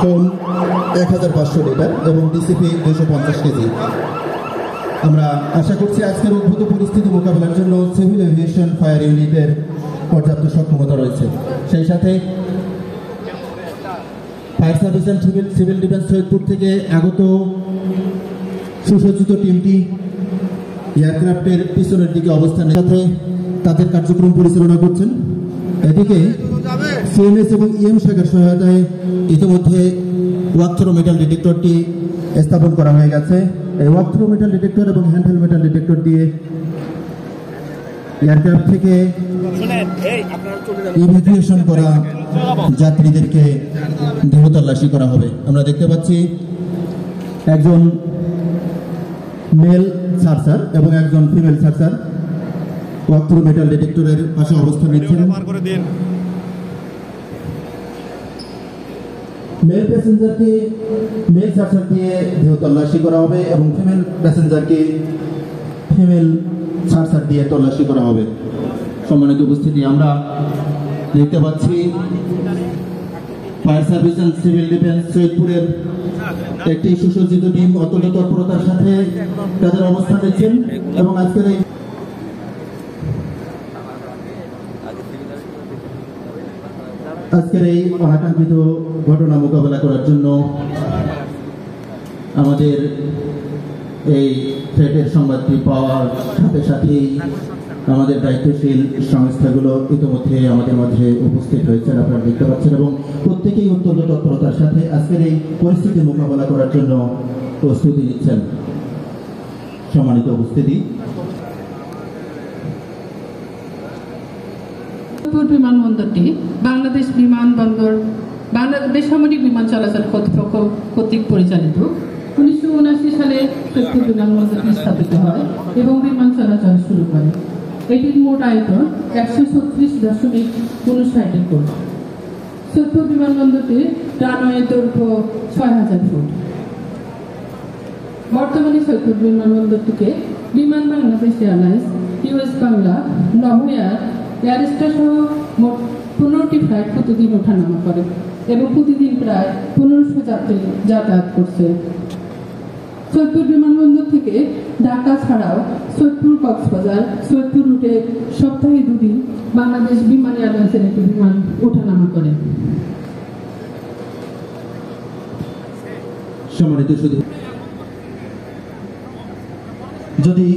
Foam 1500 litre এবং DCP 250 KG. আমরা আশা করছি আজকের উদ্ভূত পরিস্থিতি মোকাবেলার জন্য সিভিল এভিয়েশন ফায়ার ইউনিটের পর্যাপ্ত সক্ষমতা রয়েছে। সেই সাথে fire service and civil defence Saidpur থেকে আগত সুসজ্জিত টিমটি এয়ারক্রাফটের পিছনের দিকে অবস্থানের সাথে তাদের কার্যক্রম পরিচালনা করছেন। এদিকে সিএমএস এবং ইএম শাখার সহায়তায় ইতিমধ্যে ওয়াকথ্রো মেটাল ডিটেক্টরটি স্থাপন করা হয়ে গেছে। এই ওয়াকথ্রো মেটাল ডিটেক্টর এবং হ্যান্ডহেল্ড মেটাল ডিটেক্টর দিয়ে এয়ারক্রাফট থেকে ইমিগ্রেশন করা যাত্রীদেরকে দেহ তল্লাশি করা হবে। আমরা দেখতে পাচ্ছি একজন মেল সার্চার এবং একজন ফিমেল সার্চার ওয়াকথ্রো মেটাল ডিটেক্টরের পাশে অবস্থান নিচ্ছেন। মেল প্যাসেঞ্জারকে মেল সার্চার দিয়ে দেহ তল্লাশি করা হবে এবং ফিমেল প্যাসেঞ্জারকে ফিমেল সার্চার দিয়ে তল্লাশি করা হবে। সম্মানিত উপস্থিতি, আমরা দেখতে পাচ্ছি fire service and civil defence সৈয়দপুরের একটি সুসজ্জিত টিম অত্যন্ত তৎপরতার সাথে তাদের অবস্থান নিচ্ছেন এবং আজকের এই অনাকাঙ্ক্ষিত ঘটনা মোকাবেলা করার জন্য আমাদের এই থ্রেটের সংবাদটি পাওয়ার সাথে সাথেই আমাদের দায়িত্বশীল সংস্থাগুলো ইতিমধ্যে আমাদের মাঝে উপস্থিত হয়েছেন, আপনারা দেখতে পাচ্ছেন, এবং প্রত্যেকেই অত্যন্ত তৎপরতার সাথে আজকের এই পরিস্থিতি মোকাবেলা করার জন্য প্রস্তুতি নিচ্ছেন। সম্মানিত উপস্থিতি, বিমানবন্দরটি বাংলাদেশ বিমানবন্দর বাংলাদেশ বেসামরিক বিমান চলাচল কর্তৃপক্ষ কর্তৃক পরিচালিত। 1979 সালে সৈয়দপুর বিমানবন্দরটি স্থাপিত হয় এবং বিমান চলাচল শুরু করে। এটির মোট আয়তন 136.59 একর। সৈয়দপুর বিমানবন্দরটির রানওয়ে দৈর্ঘ্য 6000 ফুট। বর্তমানে সৈয়দপুর বিমানবন্দরটিকে বিমান বাংলাদেশ এয়ারলাইন্স, ইউএস বাংলা, নভোএয়ার, এয়ারস্টার সহ মোট 15টি ফ্লাইট প্রতিদিন ওঠানামা করে এবং প্রতিদিন প্রায় 1500 যাত্রী যাতায়াত করছে। সৈয়দপুর বিমানবন্দর থেকে ঢাকা ছাড়াও সৈয়দপুর, কক্সবাজার, সৈয়দপুর রুটে সপ্তাহে 2 দিন বাংলাদেশ বিমান এয়ারলাইন্সের একটি বিমান ওঠানামা করে। সম্মানিত শুধু যদি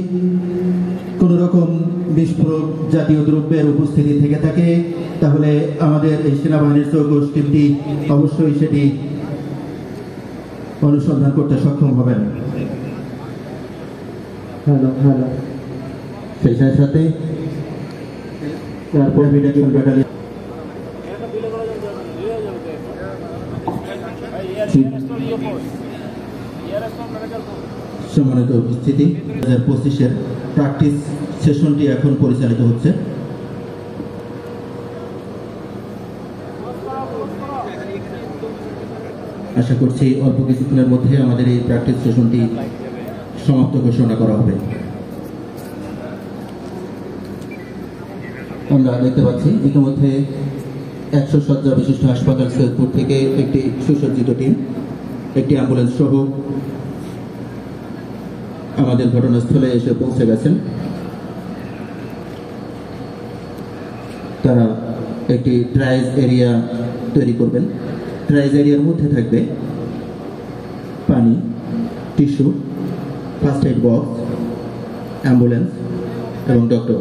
কোন রকম বিস্ফোরক জাতীয় দ্রব্যের উপস্থিতি থেকে থাকে তাহলে আমাদের এই সেনাবাহিনীর চৌকস টিমটি অবশ্যই সেটি অনুসন্ধান করতে সক্ষম হবেন। সেই সাথে সম্মানিত উপস্থিতি, 2025-এর প্র্যাকটিস সেশনটি এখন পরিচালিত হচ্ছে। আশা করছি অল্প কিছুক্ষণের মধ্যে আমাদের এই প্র্যাকটিস সেশনটি সমাপ্ত ঘোষণা করা হবে। আমরা দেখতে পাচ্ছি ইতিমধ্যে 100 শয্যা বিশিষ্ট হাসপাতাল সৈয়দপুর থেকে একটি সুসজ্জিত টিম, একটি অ্যাম্বুলেন্স সহ আমাদের ঘটনাস্থলে এসে পৌঁছে গেছেন। তারা একটি ট্রাইজ এরিয়া তৈরি করবেন। ট্রাইজ এরিয়ার মধ্যে থাকবে পানি, tissue, first aid box, ambulance এবং ডক্টর।